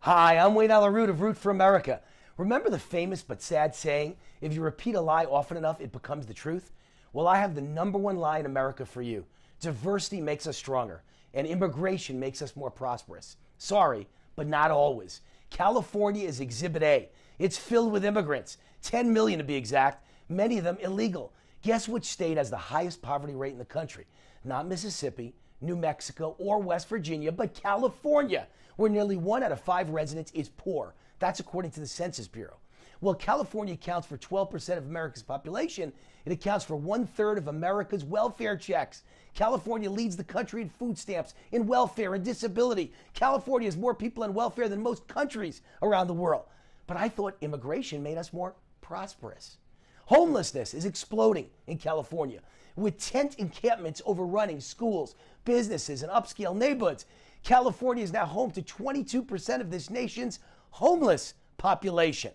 Hi, I'm Wayne Allyn of Root for America. Remember the famous but sad saying, if you repeat a lie often enough, it becomes the truth? Well, I have the number one lie in America for you. Diversity makes us stronger, and immigration makes us more prosperous. Sorry, but not always. California is Exhibit A. It's filled with immigrants, 10 million to be exact, many of them illegal. Guess which state has the highest poverty rate in the country? Not Mississippi, New Mexico, or West Virginia, but California, where nearly 1 out of 5 residents is poor. That's according to the Census Bureau. Well, California accounts for 12% of America's population. It accounts for 1/3 of America's welfare checks. California leads the country in food stamps, in welfare, and disability. California has more people on welfare than most countries around the world. But I thought immigration made us more prosperous. Homelessness is exploding in California, with tent encampments overrunning schools, businesses, and upscale neighborhoods. California is now home to 22% of this nation's homeless population.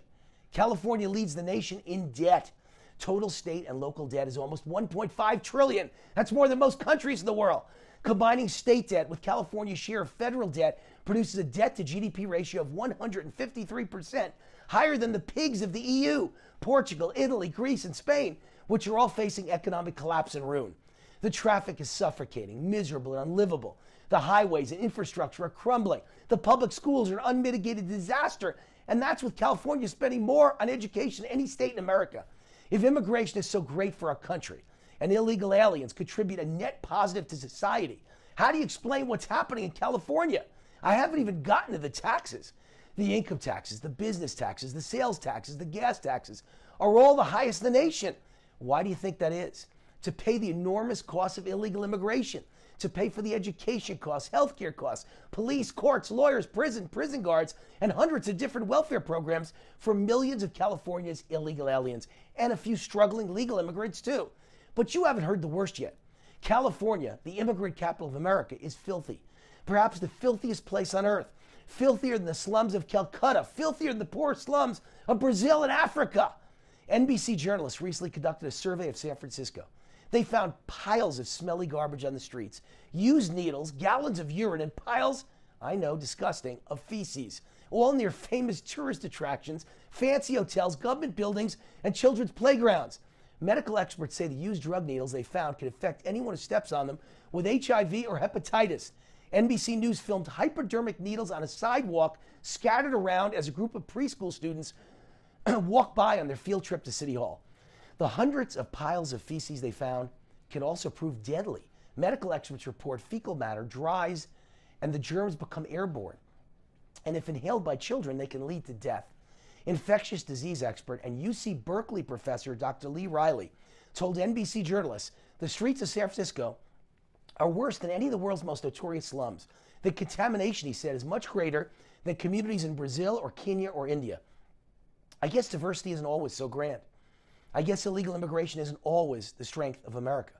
California leads the nation in debt. Total state and local debt is almost $1.5 trillion. That's more than most countries in the world. Combining state debt with California's share of federal debt produces a debt to GDP ratio of 153%, higher than the pigs of the EU, Portugal, Italy, Greece, and Spain, which are all facing economic collapse and ruin. The traffic is suffocating, miserable, and unlivable. The highways and infrastructure are crumbling. The public schools are an unmitigated disaster. And that's with California spending more on education than any state in America. If immigration is so great for our country and illegal aliens contribute a net positive to society, how do you explain what's happening in California? I haven't even gotten to the taxes. The income taxes, the business taxes, the sales taxes, the gas taxes are all the highest in the nation. Why do you think that is? To pay the enormous cost of illegal immigration, to pay for the education costs, healthcare costs, police, courts, lawyers, prison guards, and hundreds of different welfare programs for millions of California's illegal aliens and a few struggling legal immigrants too. But you haven't heard the worst yet. California, the immigrant capital of America, is filthy. Perhaps the filthiest place on earth. Filthier than the slums of Calcutta, filthier than the poor slums of Brazil and Africa. NBC journalists recently conducted a survey of San Francisco. They found piles of smelly garbage on the streets, used needles, gallons of urine, and piles, I know, disgusting, of feces, all near famous tourist attractions, fancy hotels, government buildings, and children's playgrounds. Medical experts say the used drug needles they found could affect anyone who steps on them with HIV or hepatitis. NBC News filmed hypodermic needles on a sidewalk scattered around as a group of preschool students walked by on their field trip to City Hall. The hundreds of piles of feces they found can also prove deadly. Medical experts report fecal matter dries and the germs become airborne. And if inhaled by children, they can lead to death. Infectious disease expert and UC Berkeley professor Dr. Lee Riley told NBC journalists the streets of San Francisco are worse than any of the world's most notorious slums. The contamination, he said, is much greater than communities in Brazil or Kenya or India. I guess diversity isn't always so grand. I guess illegal immigration isn't always the strength of America.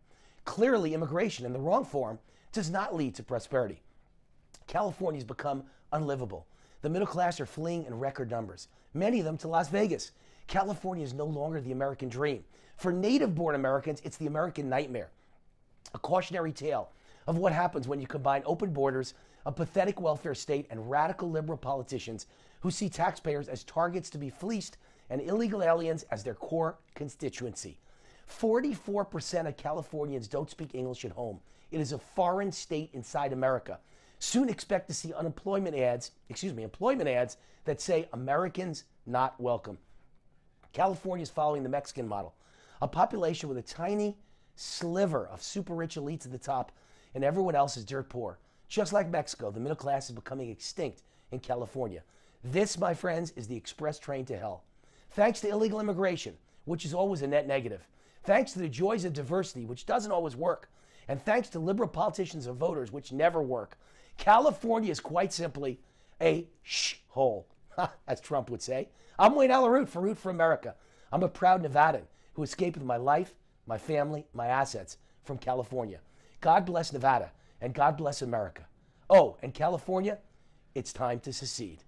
Clearly, immigration in the wrong form does not lead to prosperity. California has become unlivable. The middle class are fleeing in record numbers, many of them to Las Vegas. California is no longer the American dream. For native-born Americans, it's the American nightmare. A cautionary tale of what happens when you combine open borders, a pathetic welfare state, and radical liberal politicians who see taxpayers as targets to be fleeced and illegal aliens as their core constituency. 44% of Californians don't speak English at home. It is a foreign state inside America. Soon expect to see employment ads that say Americans not welcome. California is following the Mexican model, a population with a tiny sliver of super rich elites at the top and everyone else is dirt poor. Just like Mexico, the middle class is becoming extinct in California. This, my friends, is the express train to hell. Thanks to illegal immigration, which is always a net negative. Thanks to the joys of diversity, which doesn't always work. And thanks to liberal politicians and voters, which never work. California is quite simply a hole, as Trump would say. I'm Wayne Allyn for Root for America. I'm a proud Nevadan who escaped with my life, my family, my assets from California. God bless Nevada, and God bless America. Oh, and California, it's time to secede.